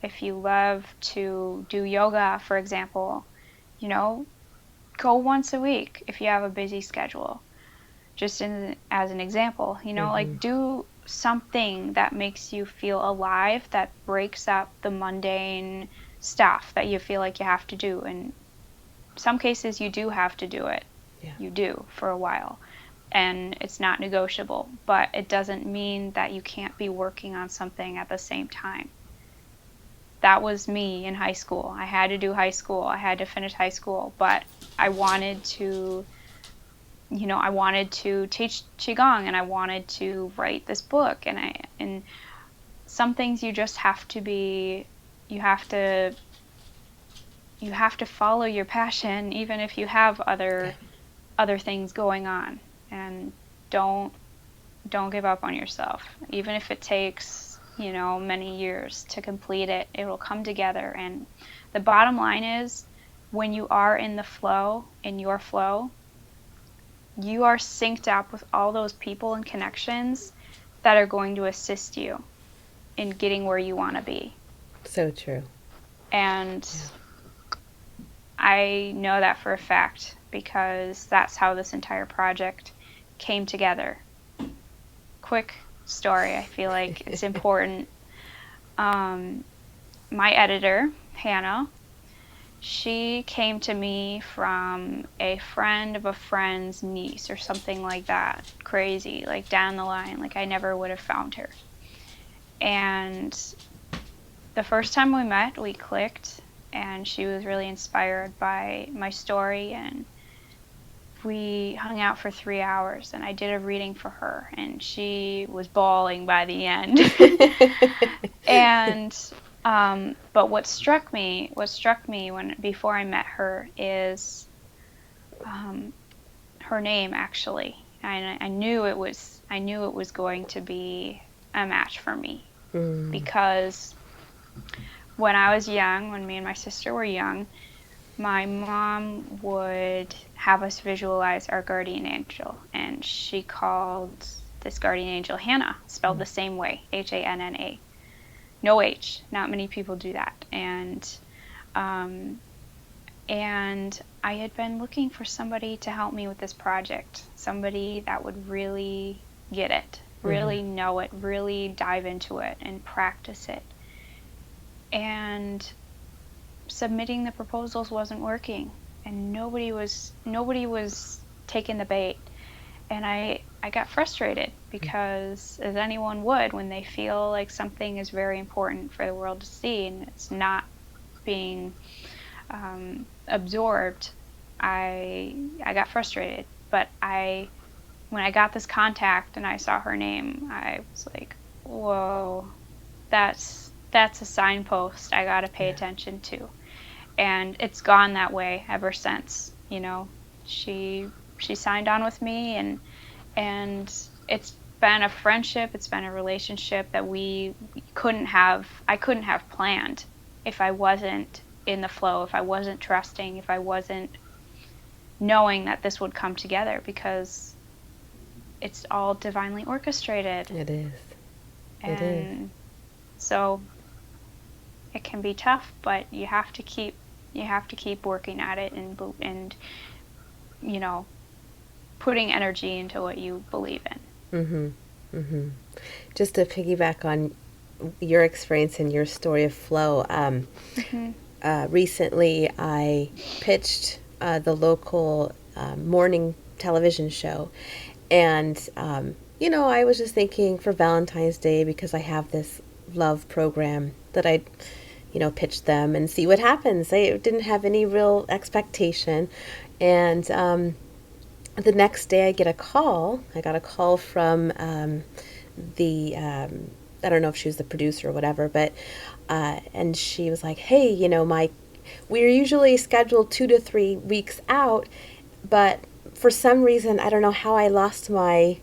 If you love to do yoga, for example, go once a week if you have a busy schedule. Just as an example, like, do something that makes you feel alive, that breaks up the mundane stuff that you feel like you have to do. And some cases you do have to do it. Yeah. You do for a while. And it's not negotiable. But it doesn't mean that you can't be working on something at the same time. That was me in high school. I had to do high school. I had to finish high school. But I wanted to, I wanted to teach Qigong, and I wanted to write this book. And some things you just have to be, you have to follow your passion, even if you have other things going on. And don't give up on yourself. Even if it takes, many years to complete it, it will come together. And the bottom line is, when you are in the flow, in your flow, you are synced up with all those people and connections that are going to assist you in getting where you want to be. So true. And I know that for a fact, because that's how this entire project came together. Quick story, I feel like it's important. My editor, Hannah, she came to me from a friend of a friend's niece or something like that. Crazy, like down the line, like I never would have found her. And the first time we met, we clicked, and she was really inspired by my story, and we hung out for 3 hours, and I did a reading for her, and she was bawling by the end. And but what struck me before I met her is her name, actually. And I knew it was going to be a match for me, because when I was young, when me and my sister were young, my mom would have us visualize our guardian angel, and she called this guardian angel Hannah, spelled the same way, Hanna. No H. Not many people do that. And I had been looking for somebody to help me with this project, somebody that would really get it, really know it, really dive into it and practice it. And submitting the proposals wasn't working, and nobody was taking the bait. And I got frustrated, because as anyone would, when they feel like something is very important for the world to see and it's not being absorbed, I got frustrated. But when I got this contact and I saw her name, I was like, whoa, that's a signpost I gotta pay attention to. And it's gone that way ever since. She signed on with me, and it's been a friendship, it's been a relationship that I couldn't have planned if I wasn't in the flow, if I wasn't trusting, if I wasn't knowing that this would come together, because it's all divinely orchestrated. It is. And so it can be tough, but you have to keep working at it, and putting energy into what you believe in. Just to piggyback on your experience and your story of flow, recently I pitched the local morning television show, and I was just thinking for Valentine's Day, because I have this love program, that I'd pitch them and see what happens. I didn't have any real expectation, and the next day I got a call from the I don't know if she was the producer or whatever, but and she was like, hey, we're usually scheduled 2 to 3 weeks out, but for some reason, I don't know how, I lost my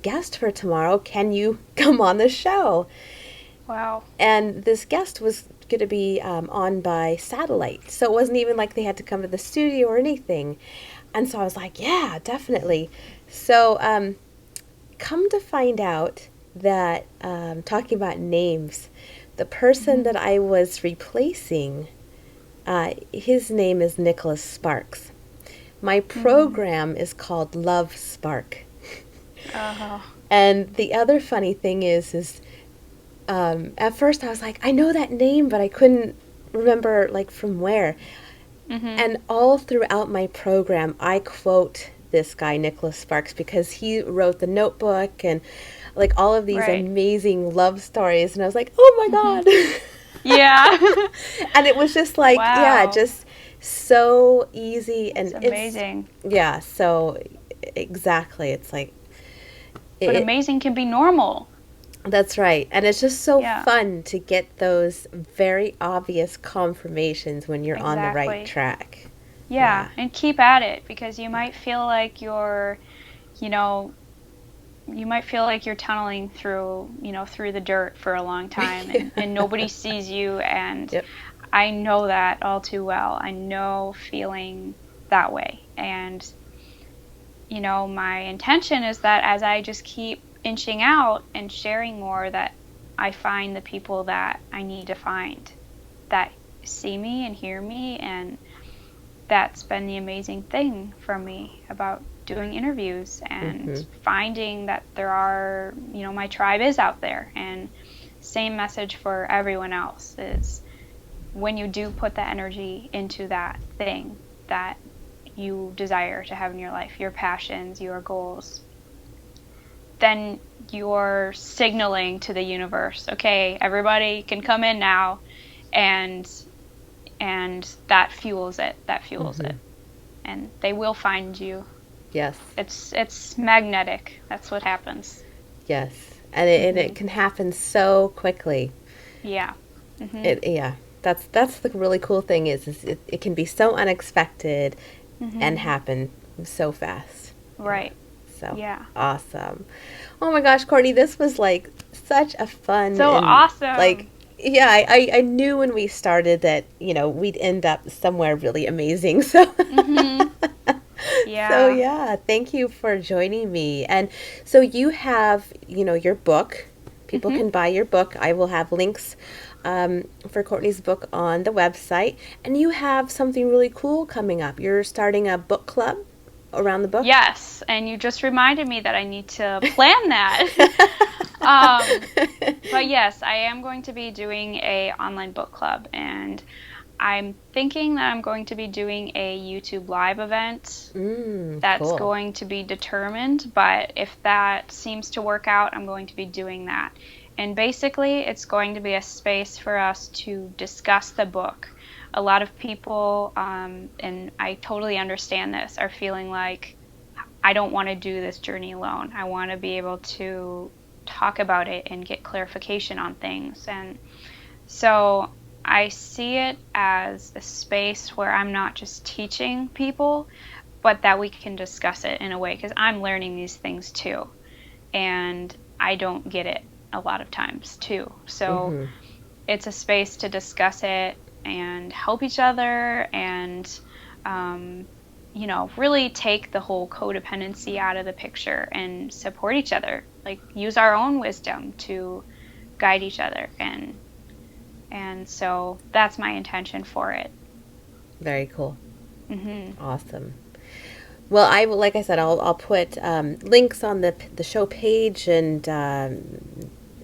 guest for tomorrow. Can you come on the show? Wow. And this guest was going to be on by satellite, so it wasn't even like they had to come to the studio or anything. And so I was like, yeah, definitely. So come to find out that, talking about names, the person that I was replacing, his name is Nicholas Sparks. My program is called Love Spark. And the other funny thing is at first I was like, I know that name, but I couldn't remember from where. And all throughout my program, I quote this guy, Nicholas Sparks, because he wrote The Notebook and all of these amazing love stories. And I was like, oh my God. Yeah. And it was just wow. Just so easy. And it's amazing. So exactly. It's but amazing can be normal. That's right. And it's just so fun to get those very obvious confirmations when you're on the right track. Yeah, and keep at it, because you might feel like you're tunneling through, through the dirt for a long time, and nobody sees you. And I know that all too well. I know feeling that way. And, my intention is that as I just keep inching out and sharing more, that I find the people that I need to find, that see me and hear me. And that's been the amazing thing for me about doing interviews and finding that there are, my tribe is out there. And same message for everyone else is when you do put that energy into that thing that you desire to have in your life, your passions, your goals, then you're signaling to the universe, okay, everybody can come in now, and that fuels it. And they will find you. Yes. It's magnetic. That's what happens. Yes. And it can happen so quickly. Yeah. That's the really cool thing is it can be so unexpected and happen so fast. Right. So yeah. Awesome. Oh my gosh, Courtney, this was like such a fun. So awesome. Like, yeah, I knew when we started that, we'd end up somewhere really amazing. So yeah. So yeah, thank you for joining me. And so you have, your book. People can buy your book. I will have links for Courtney's book on the website. And you have something really cool coming up. You're starting a book club around the book? Yes, and you just reminded me that I need to plan that. But yes, I am going to be doing a online book club, and I'm thinking that I'm going to be doing a YouTube live event. That's cool. going to be determined, but if that seems to work out, I'm going to be doing that. And basically, it's going to be a space for us to discuss the book. A lot of people, and I totally understand this, are feeling like, I don't want to do this journey alone. I want to be able to talk about it and get clarification on things. And so I see it as a space where I'm not just teaching people, but that we can discuss it in a way, because I'm learning these things too. And I don't get it a lot of times too. So it's a space to discuss it and help each other and, really take the whole codependency out of the picture and support each other. Like, use our own wisdom to guide each other. And so that's my intention for it. Very cool. Awesome. Well, like I said, I'll put links on the show page and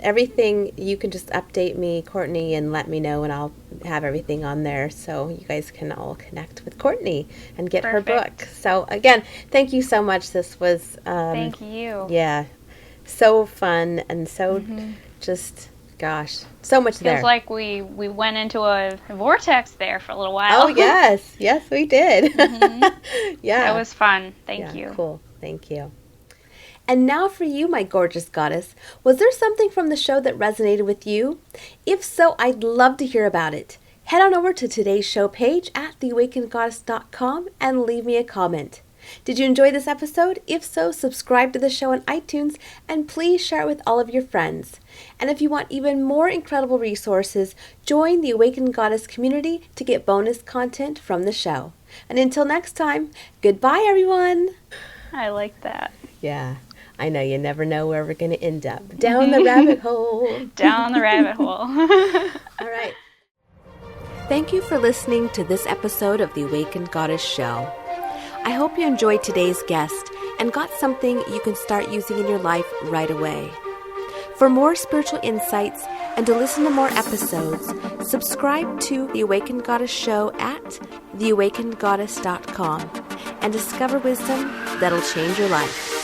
everything. You can just update me, Courtney, and let me know, and I'll have everything on there so you guys can all connect with Courtney and get Perfect. her book. So again, thank you so much. This was thank you. Yeah, so fun and so just gosh, so much there. Feels like we went into a vortex there for a little while. Oh yes, we did. Yeah, it was fun. Thank you. Cool. Thank you. And now for you, my gorgeous goddess. Was there something from the show that resonated with you? If so, I'd love to hear about it. Head on over to today's show page at theawakenedgoddess.com and leave me a comment. Did you enjoy this episode? If so, subscribe to the show on iTunes and please share it with all of your friends. And if you want even more incredible resources, join the Awakened Goddess community to get bonus content from the show. And until next time, goodbye, everyone. I like that. Yeah. I know, you never know where we're going to end up. Down the rabbit hole. Down the rabbit hole. All right. Thank you for listening to this episode of the Awakened Goddess Show. I hope you enjoyed today's guest and got something you can start using in your life right away. For more spiritual insights and to listen to more episodes, subscribe to The Awakened Goddess Show at theawakenedgoddess.com and discover wisdom that'll change your life.